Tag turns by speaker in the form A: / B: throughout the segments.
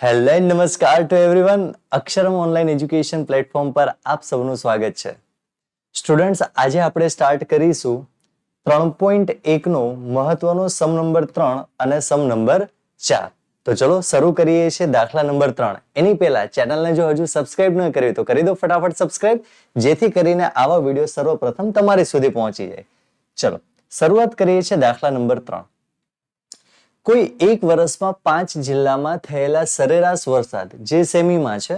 A: Hello and નમસ્કાર to everyone. Aksharam online education platform પર આપ સૌનું સ્વાગત છે. સ્ટુડન્ટ્સ, આજે આપણે સ્ટાર્ટ કરીશું 3.1 નો મહત્વનો સમ નંબર 3 અને સમ નંબર 4. તો ચલો શરૂ કરીએ છીએ દાખલા નંબર 3. એની પહેલા ચેનલને જો હજુ સબસ્ક્રાઇબ ન કરી તો કરી દો ફટાફટ સબસ્ક્રાઇબ, જેથી કરીને આવા વિડીયો સર્વપ્રથમ તમારી સુધી પહોંચી જાય. ચલો શરૂઆત કરીએ છીએ દાખલા નંબર 3. કોઈ એક વર્ષમાં 5 જિલ્લામાં થયેલા સરેરાશ વરસાદ જે સેમીમાં છે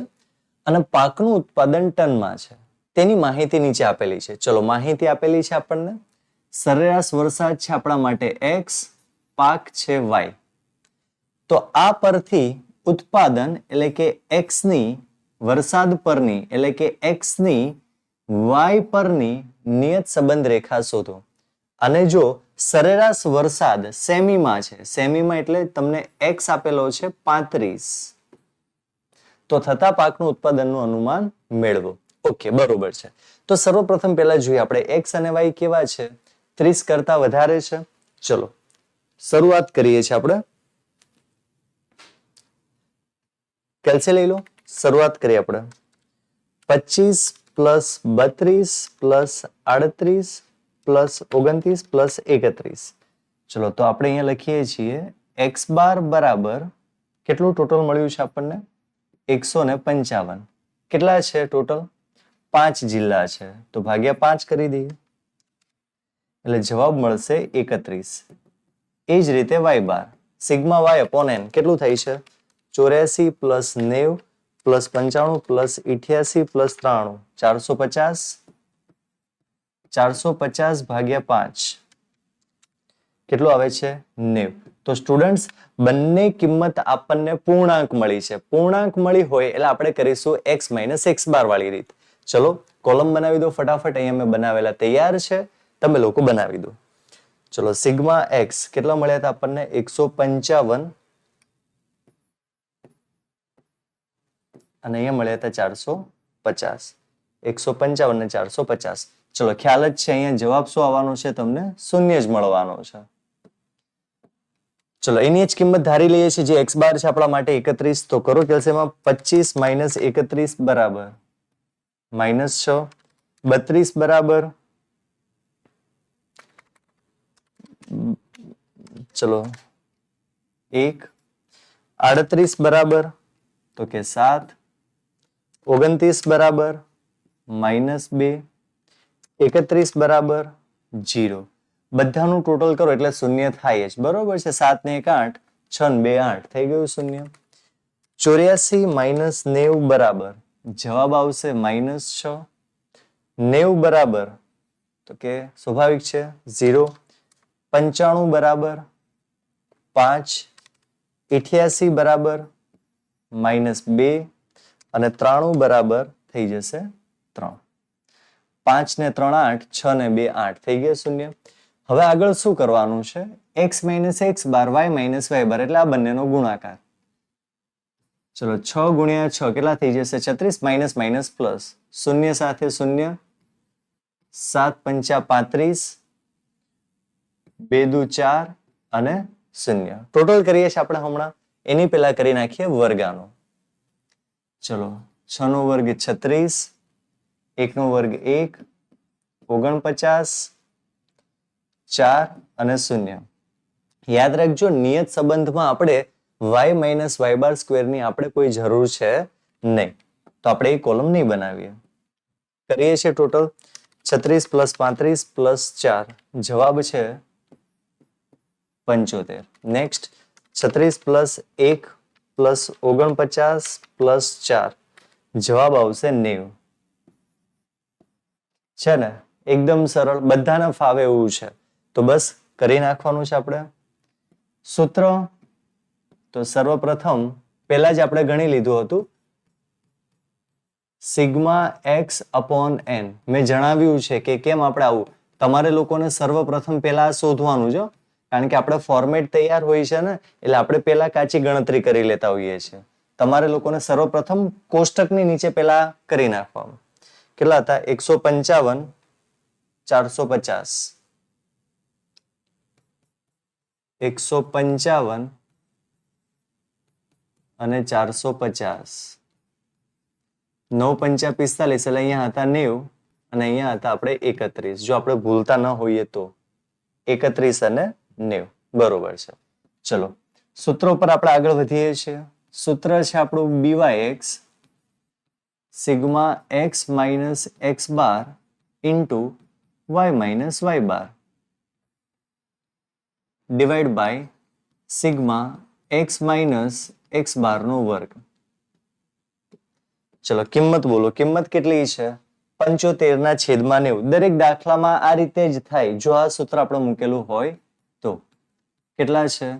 A: અને પાકનું ઉત્પાદન ટનમાં છે તેની માહિતી નીચે આપેલી છે. ચલો માહિતી આપેલી છે આપણને. સરેરાશ વરસાદ છે આપણા માટે x, પાક છે y. તો આ પરથી ઉત્પાદન એટલે કે x ની વરસાદ પરની એટલે કે x ની y પરની નિયત સંબંધ રેખા શોધો. અને જો સરેરાશ વરસાદ સેમીમાં છે, સેમીમાં એટલે તમને x આપેલો છે 35, તો થતા પાકનું ઉત્પાદનનું અનુમાન મેળવો. ઓકે, બરોબર છે. તો સર્વપ્રથમ પહેલા જોઈએ આપણે x અને y કેવા છે, 30 કરતા વધારે છે. ચલો શરૂઆત કરીએ છીએ આપણે. કેલ્સી લઈ લો. શરૂઆત કરીએ આપણે 25 પ્લસ 32 પ્લસ 38 પ્લસ 29 પ્લસ 31. ચલો તો આપણે અહીંયા લખીએ છીએ x બાર બરાબર કેટલું ટોટલ મળ્યું છે આપણને 155. કેટલા છે ટોટલ? 5 જિલ્લા છે, તો ભાગ્યા 5 કરી દઈએ એટલે જવાબ મળશે 31. એ જ રીતે y બાર સિગ્મા y અપોન n કેટલું થાય છે 84 પ્લસ 90 પ્લસ 95 પ્લસ 88 પ્લસ 93 450. 450 ભાગ્યા 5 કેટલું આવે છે 90. તો સ્ટુડન્ટ્સ બંને કિંમત આપણને પૂર્ણાંક મળી છે. પૂર્ણાંક મળી હોય એટલે આપણે કરીશું x માઇનસ x બાર વાળી રીત. ચલો કોલમ બનાવી દો ફટાફટ. અહીંયા મેં બનાવેલા તૈયાર છે, તમે લોકો બનાવી દો. ચલો સિગ્મા x કેટલા મળ્યા હતા આપણને 155 અને અહીંયા મળ્યા હતા 450. 155 ને 450. ચલો ખ્યાલ જ છે અહીંયા જવાબ શું આવવાનો છે તમને? શૂન્ય જ મળવાનો છે. ચલો એની જ કિંમત ધારી લઈએ છીએ જે x બાર છે આપણા માટે 31. તો કરો કેલ્સીમાં 25 માઇનસ 31 બરાબર -6. 32 બરાબર ચલો 1. 38 બરાબર તો કે 7. 29 બરાબર -2. 31 બરાબર 0. બધાનું ટોટલ કરો એટલે શૂન્ય થાય જ, બરોબર છે. 7 ને 1 8, 6 ને 2 8 થઈ ગયું શૂન્ય. 84 માઇનસ 90 બરાબર જવાબ આવશે -6. 90 બરાબર તો કે સ્વાભાવિક છે 0. 95 બરાબર 5. 88 બરાબર -2 અને 93 બરાબર થઈ જશે 3. 5 ને 3 8, 6 ને 2 8 થઈ ગયા શૂન્ય. હવે આગળ શું કરવાનું છે? x માઇનસ x બાર y માઇનસ y બાર એટલે આ બંનેનો ગુણાકાર. ચલો 6 ગુણ્યા 6 કેટલા થઈ જશે 36 માઇનસ માઇનસ પ્લસ શૂન્ય સાથે શૂન્ય. 7 પંચા 35, 2 દુ 4 અને શૂન્ય. ટોટલ કરીએ છીએ આપણે હમણાં. એની પહેલા કરી નાખીએ વર્ગાનો. ચલો 6 નો વર્ગ 36, 1 નો વર્ગ 1, 49, 4 અને 0. યાદ રાખજો નિયત સંબંધમાં આપણે y માઇનસ y બાર સ્ક્વેરની આપણે કોઈ જરૂર છે નહીં, તો આપણે એ કોલમ નહીં બનાવીએ. કરીએ છીએ ટોટલ 36 પ્લસ 35 પ્લસ 4 જવાબ છે 75. નેક્સ્ટ 36 પ્લસ 1 પ્લસ 49 પ્લસ 4 જવાબ આવશે 90. છે ને એકદમ સરળ, બધાને ફાવે એવું છે. તો બસ કરી નાખવાનું છે આપણે. સૂત્ર તો સર્વપ્રથમ પહેલા જ આપણે ગણી લીધું હતું સિગ્મા x અપોન n. મેં જણાવ્યું છે કે કેમ આપણે આવું, તમારે લોકોને સર્વપ્રથમ પહેલા શોધવાનું છે, કારણ કે આપણે ફોર્મેટ તૈયાર હોય છે ને એટલે આપણે પહેલા કાચી ગણતરી કરી લેતા હોઈએ છીએ. તમારે લોકોને સર્વપ્રથમ કોષ્ટકની નીચે પહેલા કરી નાખવાનું. કેટલા હતા 155 450. 155 અને 450. 9 પંચા 45 એટલે અહીંયા હતા 90 અને અહીંયા હતા આપણે 31. જો આપણે ભૂલતા ન હોઈએ તો 31 અને 90 બરોબર છે. ચલો સૂત્ર ઉપર આપણે આગળ વધીએ છીએ. સૂત્ર છે આપણું BYX sigma x minus x bar into y minus y bar divide by sigma x minus x bar નો વર્ગ. ચલો કિંમત બોલો. કિંમત કેટલી છે? 75/90. દરેક દાખલામાં આ રીતે જ થાય જો આ સૂત્ર આપણે મૂકેલું હોય તો. કેટલા છે?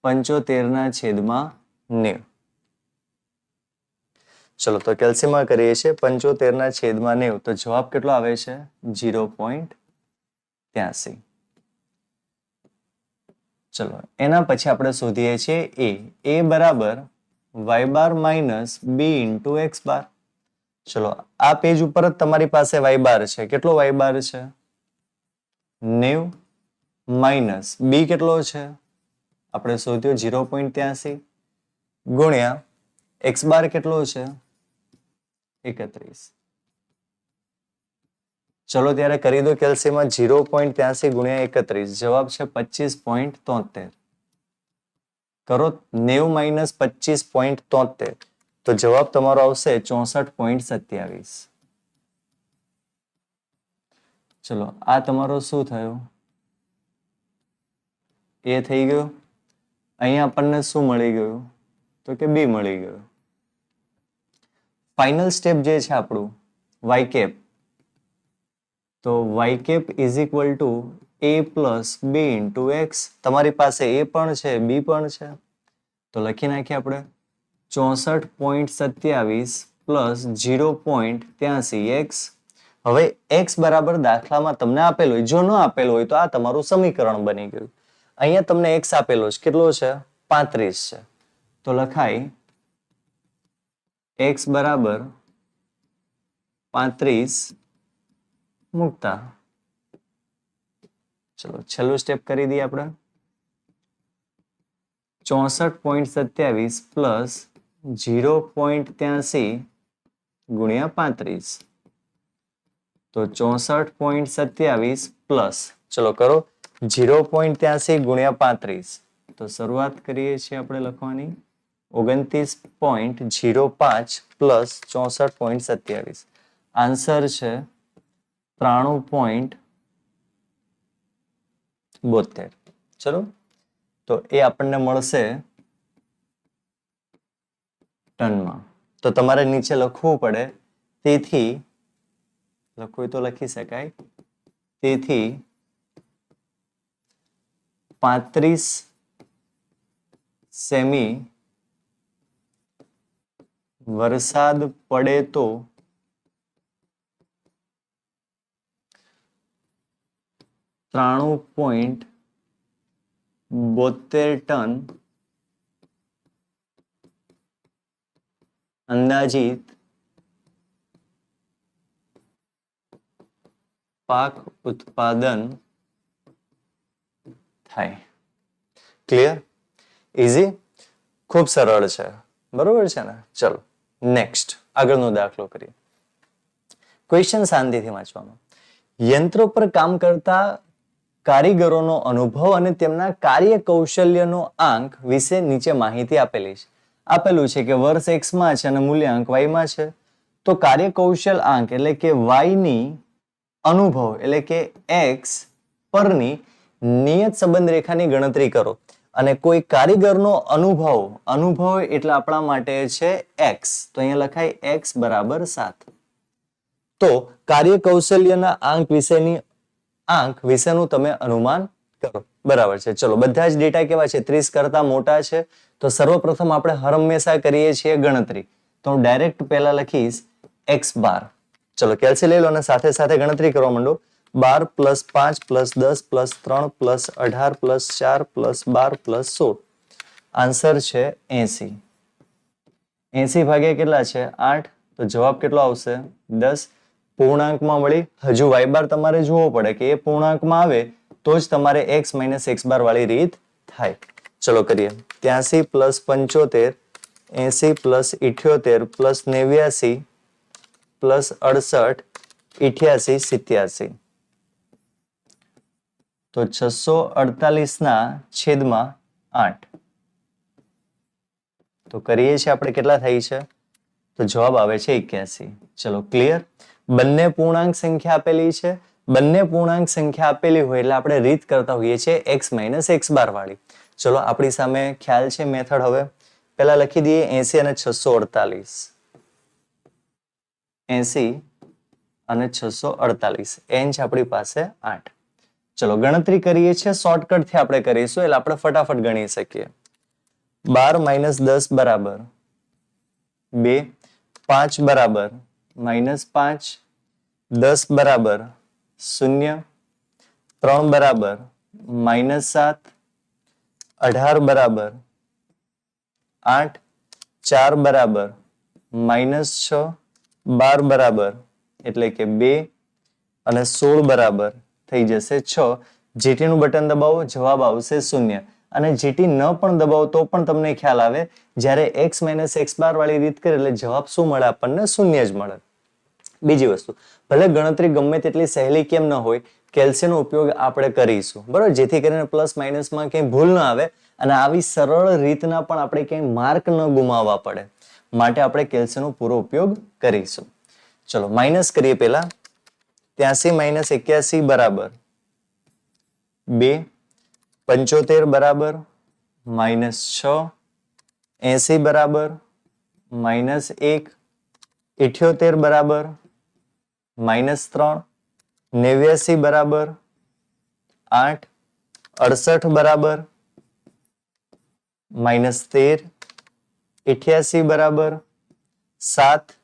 A: 75/90. ચલો તો કેલ્સીમાં કરીએ છીએ 75/90 તો જવાબ કેટલો આવે છે? 0.83. ચલો એના પછી આપણે શોધીએ છીએ a બરાબર y bar minus b into x બાર. ચલો આ પેજ ઉપર જ તમારી પાસે y બાર છે. કેટલો y બાર છે? 90 માઇનસ b કેટલો છે? આપણે શોધ્યો 0.83 ગુણ્યા x બાર કેટલો છે? 31. ચલો ત્યારે કરી દો કેલ્સીમાં 0.83 ગુણ્યા 31 જવાબ છે 25.73. કરો 90 માઇનસ 25.73 તો જવાબ તમારો આવશે 64.27. ચલો આ તમારો શું થયો? એ થઈ ગયો. અહીંયા આપણને શું મળી ગયું? તો કે બી મળી ગયું. ફાઇનલ સ્ટેપ જે છે આપણું y કેપ. તો y cap is equal to a plus b into x. તમારી પાસે a પણ છે b પણ છે તો લખી નાખીએ આપણે 64.27 પ્લસ 0.83 એક્સ. હવે એક્સ બરાબર દાખલામાં તમને આપેલો હોય. જો ન આપેલો હોય તો આ તમારું સમીકરણ બની ગયું. અહીંયા તમને એક્સ આપેલો છે. કેટલો છે? 35 છે. તો લખાય x બરાબર 35 મૂકતા. ચલો છેલ્લું સ્ટેપ કરી દઈએ આપણે. 64.27 પ્લસ 0.83 ગુણ્યા 35 તો 64.27 પ્લસ ચલો કરો 0.83 ગુણ્યા 35 તો શરૂઆત કરીએ છીએ આપણે લખવાની 29.05 પ્લસ 64.27. આન્સર છે 93.72. ચલો તો એ આપણને મળશે ટનમાં. તો તમારે નીચે લખવું પડે. તેથી લખવું તો લખી શકાય. તેથી 35 સેમી વરસાદ પડે તો 93.72 ટન અંદાજિત પાક ઉત્પાદન થાય. ક્લિયર? ઇઝી? ખૂબ સરળ છે. બરોબર છે ને? ચલો નેક્સ્ટ આગળનો દાખલો કરીએ. ક્વેશ્ચન શાંતિથી વાંચવાનો. યંત્રો પર કામ કરતા કારીગરોનો અનુભવ અને તેમના કાર્ય કૌશલ્યનો આંક વિશે નીચે માહિતી આપેલી છે. આપેલું છે કે વર્ષ x માં છે અને મૂલ્યાંક y માં છે. તો કાર્ય કૌશલ આંક એટલે કે y ની અનુભવ એટલે કે x પરની નિયત સંબંધ રેખાની ગણતરી કરો. અને કોઈ કારીગરનો અનુભવ એટલે આપણા માટે છે x. તો અહીંયા લખાય x બરાબર 7. તો કાર્ય કૌશલ્યના આંક વિશેનું તમે અનુમાન કરો. બરાબર છે. ચલો બધા જ ડેટા કેવા છે? 30 કરતા મોટા છે. તો સર્વપ્રથમ આપણે હંમેશા કરીએ છીએ ગણતરી. તો હું ડાયરેક્ટ પહેલા લખીશ x બાર. ચલો કેલ્સી લઈ લો અને સાથે સાથે ગણતરી કરવા માંડો. 12 plus 5 plus 10 plus 3 plus 18 plus 4 plus 12 plus 16. Answer છે 80. 80 ભાગ્યા કેટલા છે? 8. તો જવાબ કેટલો આવશે? 10. પૂર્ણાંકમાં મળી. હજુ y બાર તમારે જોવો પડે કે એ પૂર્ણાંકમાં આવે તો જ તમારે x માઇનસ x બાર વાળી રીત થાય. ચલો કરીએ. 83 પ્લસ 75 80 પ્લસ 78 પ્લસ 89 પ્લસ 68 88 87. તો 648 ના છેદમાં 8. તો કરીએ છીએ આપણે, કેટલા થાય છે? તો જવાબ આવે છે 81. ચલો ક્લિયર. બંને પૂર્ણાંક સંખ્યા આપેલી છે. બંને પૂર્ણાંક સંખ્યા આપેલી હોય એટલે આપણે રીત કરતા હોઈએ છીએ x માઇનસ x બાર વાળી. ચલો આપણી સામે ખ્યાલ છે મેથડ. હવે પહેલા લખી દઈએ 80 અને 648. 80 અને 648 n છે આપણી પાસે 8. ચલો ગણતરી કરીએ છીએ, શોર્ટકટ થી આપણે કરીશું એટલે આપણે ફટાફટ ગણી શકીએ. 12 માઇનસ 10 બરાબર 2, 5 બરાબર -5, 10 બરાબર 0, 3 બરાબર -7, 18 બરાબર 8, 4 બરાબર -6, 12 બરાબર એટલે કે 2 અને 16 બરાબર થઈ જશે 6. GT નું બટન દબાવો, જવાબ આવશે 0. અને GT ન પણ દબાવો તો પણ તમને ખ્યાલ આવે, જ્યારે x માઇનસ x બાર વાળી રીત કરે એટલે જવાબ શું મળે? આપણને 0 જ મળે. બીજી વસ્તુ, ભલે ગણતરી ગમે તેટલી સહેલી કેમ ન હોય, કેલ્સીનો ઉપયોગ આપણે કરીશું, બરાબર, જેથી કરીને પ્લસ માઇનસમાં કંઈ ભૂલ ન આવે અને આવી સરળ રીતના પણ આપણે ક્યાંય માર્ક ન ગુમાવવા પડે, માટે આપણે કેલ્સીનો પૂરો ઉપયોગ કરીશું. ચલો માઇનસ કરીએ પહેલા. 83 માઇનસ 81 બરાબર 2, 75 બરાબર -6, 80 બરાબર -1, 78 બરાબર -3, 89 બરાબર 8, 68 બરાબર -13, 88 બરાબર 7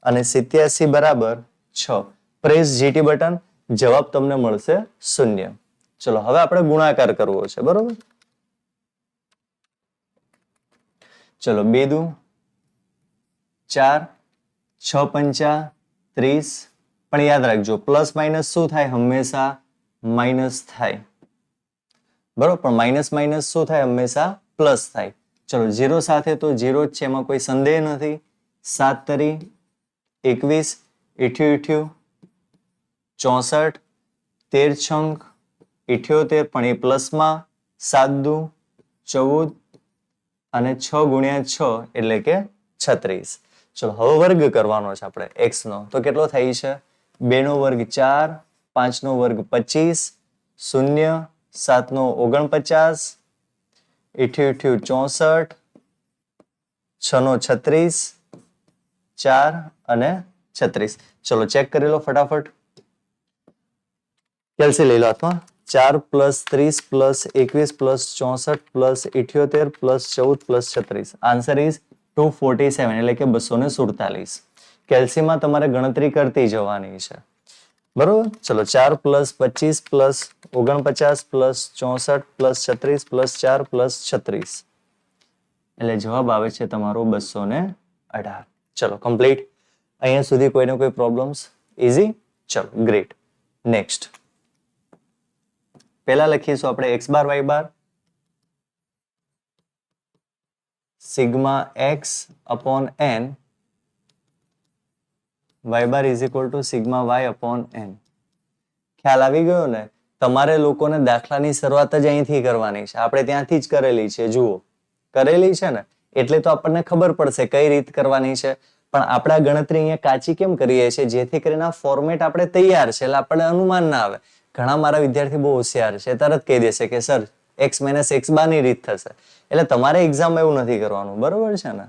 A: અને 87 બરાબર 6. પ્રેસ GT બટન, જવાબ તમને મળશે 0. ચલો હવે આપણે ગુણાકાર કરવો છે, બરોબર. ચલો 2 દુ 4, 6 પંચા 30. પણ યાદ રાખજો, પ્લસ માઇનસ શું થાય? હંમેશા માઇનસ થાય, બરોબર. પણ માઇનસ માઇનસ શું થાય? હંમેશા પ્લસ થાય. ચલો 0 સાથે તો 0 જ છે, એમાં કોઈ સંદેહ નથી. 7 તરી 21, 88, 64, 13 છંક 78, પણ એ પ્લસમાં. 7 દુ 14 અને 6 ગુણ્યા 6 એટલે કે 36. ચલો હવે વર્ગ કરવાનો છે આપણે x નો. તો કેટલો થાય છે? 2 નો વર્ગ 4, 5 નો વર્ગ 25, 0, 7 નો 49, 88 64, 6 નો 36, 4 અને 36. ચલો ચેક કરી લો ફટાફટ. કેલ્સી લઈ લો હાથમાં. 4 plus 30 plus 21 plus 64 plus 78 plus 14 plus 36. Answer is 247 એટલે કે 247. કેલ્સીમાં તમારે ગણતરી કરતી જવાની છે, બરોબર. ચલો 4 plus 25 plus 49 plus 64 plus 36 plus 4 plus 36 એટલે જવાબ આવે છે તમારો 218. ચલો કમ્પ્લીટ. અહીંયા સુધી કોઈને કોઈ પ્રોબ્લેમ્સ? ઇઝી. ચલો ગ્રેટ. નેક્સ્ટ પહેલા લખીશું આપણે x bar y bar sigma x upon n y bar is equal to sigma y upon n. ખ્યાલ આવી ગયો ને? તમારે લોકોને દાખલાની શરૂઆત જ અહીંથી કરવાની છે. આપણે ત્યાંથી જ કરેલી છે, જુઓ કરેલી છે ને, એટલે તો આપણને ખબર પડશે કઈ રીત કરવાની છે. પણ આપણે ગણતરી અહીંયા કાચી કેમ કરીએ છીએ? જેથી કરીને ફોર્મેટ આપણે તૈયાર છે એટલે આપણને અનુમાન ના આવે. ઘણા મારા વિદ્યાર્થી બહુ હોશિયાર છે, તરત કહી દેશે કે સર x માઇનસ x બારની રીત થશે. એટલે તમારે એક્ઝામ એવું નથી કરવાનું, બરોબર છે ને?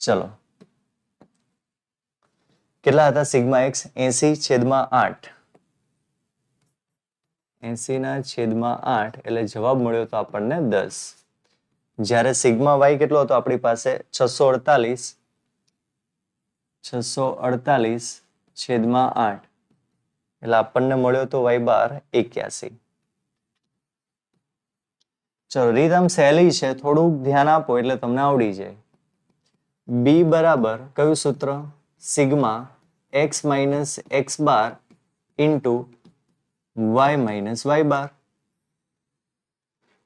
A: ચલો કેટલા હતા સિગ્મા x? 80/8. 80/8 એટલે જવાબ મળ્યો તો આપણને 10. જ્યારે સિગ્મા y કેટલો હતો આપણી પાસે? 648. 648/8 એટલે આપણને મળ્યો તો y બાર 81. ચલો રીત આમ સહેલી છે, થોડુંક ધ્યાન આપો એટલે તમને આવડી જાય. b બરાબર કયું સૂત્ર? Sigma x minus x bar into y minus y bar.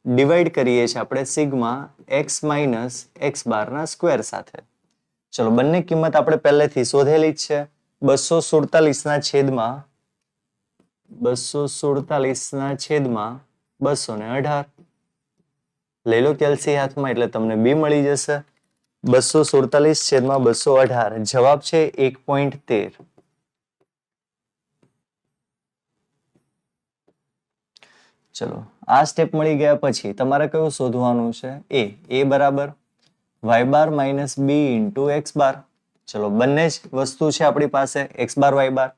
A: Divide કરીએ છીએ આપણે સિગ્મા એક્સ માઇનસ એક્સ બારના સ્ક્વેર સાથે. ચલો બંને કિંમત આપણે પહેલેથી શોધેલી જ છે. 247 ના છેદમાં 218 લઈ લો કેલ્સી હાથમાં એટલે તમને બી મળી જશે. 247 છેદમાં 218 જવાબ છે 1.13. ચલો આ સ્ટેપ મળી ગયા પછી તમારે કયું શોધવાનું છે? એ બરાબર વાય બાર માઇનસ બી ઇન્ટુ એક્સ બાર. ચલો બંને જ વસ્તુ છે આપણી પાસે, એક્સ બાર વાય બાર,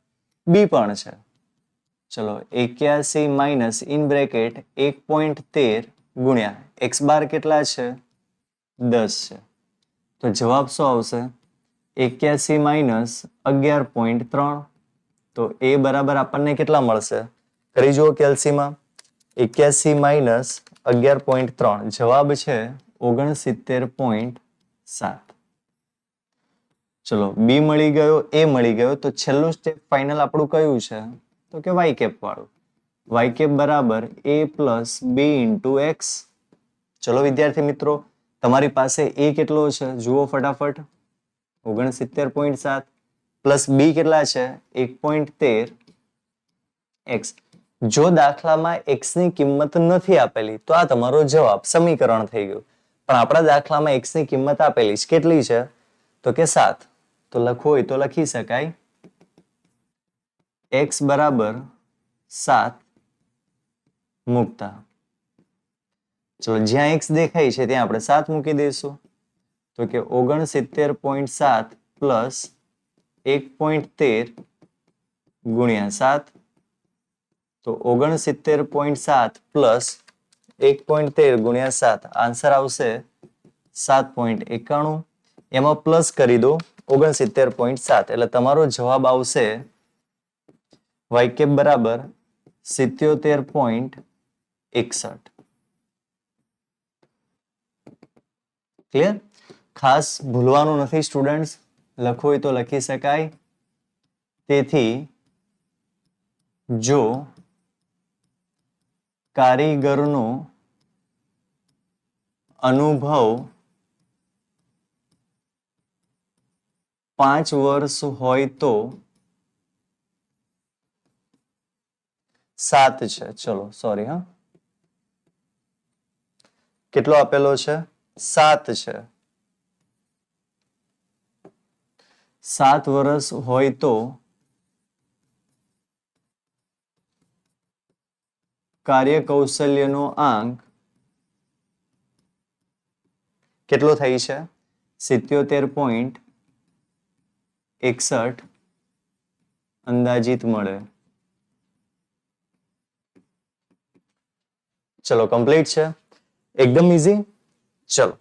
A: બી પણ છે. ચલો 81 માઇનસ ઇન બ્રેકેટ 1.13 ગુણ્યા એક્સ બાર કેટલા છે? 10 છે. તો જવાબ શું આવશે? 81 માઇનસ 11.3. તો એ બરાબર આપણને કેટલા મળશે? કરી જુઓ કેલ્સીમાં. 81 માઇનસ 11.3 જવાબ છે 69.7. ચલો બી મળી ગયો, એ મળી ગયો. તો છેલ્લું સ્ટેપ ફાઇનલ આપણું કયું છે? તો કે વાય કેપ વાળું. વાય કેપ બરાબર એ પ્લસ બી ઇન્ટુ એક્સ. ચલો વિદ્યાર્થી મિત્રો, તમારી પાસે એ કેટલો છે જુઓ ફટાફટ. 69.7 પ્લસ બી કેટલા છે? 1.13 એક્સ. જો દાખલામાં એક્સ ની કિંમત નથી આપેલી તો આ તમારો જવાબ સમીકરણ થઈ ગયું. પણ આપણા દાખલામાં એક્સ ની કિંમત આપેલી છે. કેટલી છે? તો કે 7. તો લખવું હોય તો લખી શકાય એક્સ બરાબર 7 મૂકતા. ચલો જ્યાં એક્સ દેખાય છે ત્યાં આપણે 7 મૂકી દઈશું. તો કે 69.7 પ્લસ 1.13 ગુણ્યા 7. તો 69.7 પ્લસ 1.13 ગુણ્યા 7 આન્સર આવશે 7.91. એમાં પ્લસ કરી દો 69.7 એટલે તમારો જવાબ આવશે વાય કેપ બરાબર 77.61. ક્લિયર? ખાસ ભૂલવાનું નથી સ્ટુડન્ટ્સ, લખવું હોય તો લખી શકાય. તેથી જો કારીગરનો અનુભવ 5 વર્ષ હોય તો 7 છે. ચલો સોરી હા, કેટલો આપેલો છે? 7 છે. 7 વર્ષ હોય તો કાર્ય કૌશલ્યનો આંક કેટલો થાય છે? 77.61 અંદાજિત મળે. ચલો કમ્પ્લીટ છે, એકદમ ઈઝી. ચલો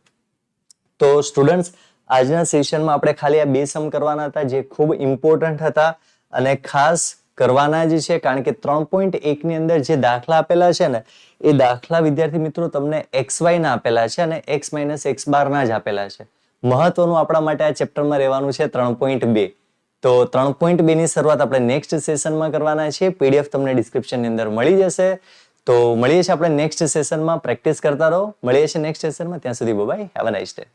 A: તો સ્ટુડન્ટ્સ આજના સેશનમાં આપણે ખાલી આ 2 સમ કરવાના હતા જે ખૂબ ઇમ્પોર્ટન્ટ હતા અને ખાસ કરવાના જ છે. કારણ કે 3.1 ની અંદર જે દાખલા આપેલા છે ને એ દાખલા વિદ્યાર્થી મિત્રો તમને XY ના આપેલા છે અને X માઇનસ X બાર ના જ આપેલા છે. મહત્વનું આપણા માટે આ ચેપ્ટરમાં રહેવાનું છે 3.2. તો 3.2 ની શરૂઆત આપણે નેક્સ્ટ સેશનમાં કરવાના છે. PDF તમને ડિસ્ક્રિપ્શનની અંદર મળી જશે. તો મળીએ છીએ આપણે નેક્સ્ટ સેશનમાં. પ્રેક્ટિસ કરતા રહો. મળીએ છીએ નેક્સ્ટ સેશનમાં. ત્યાં સુધી bye, have a nice day.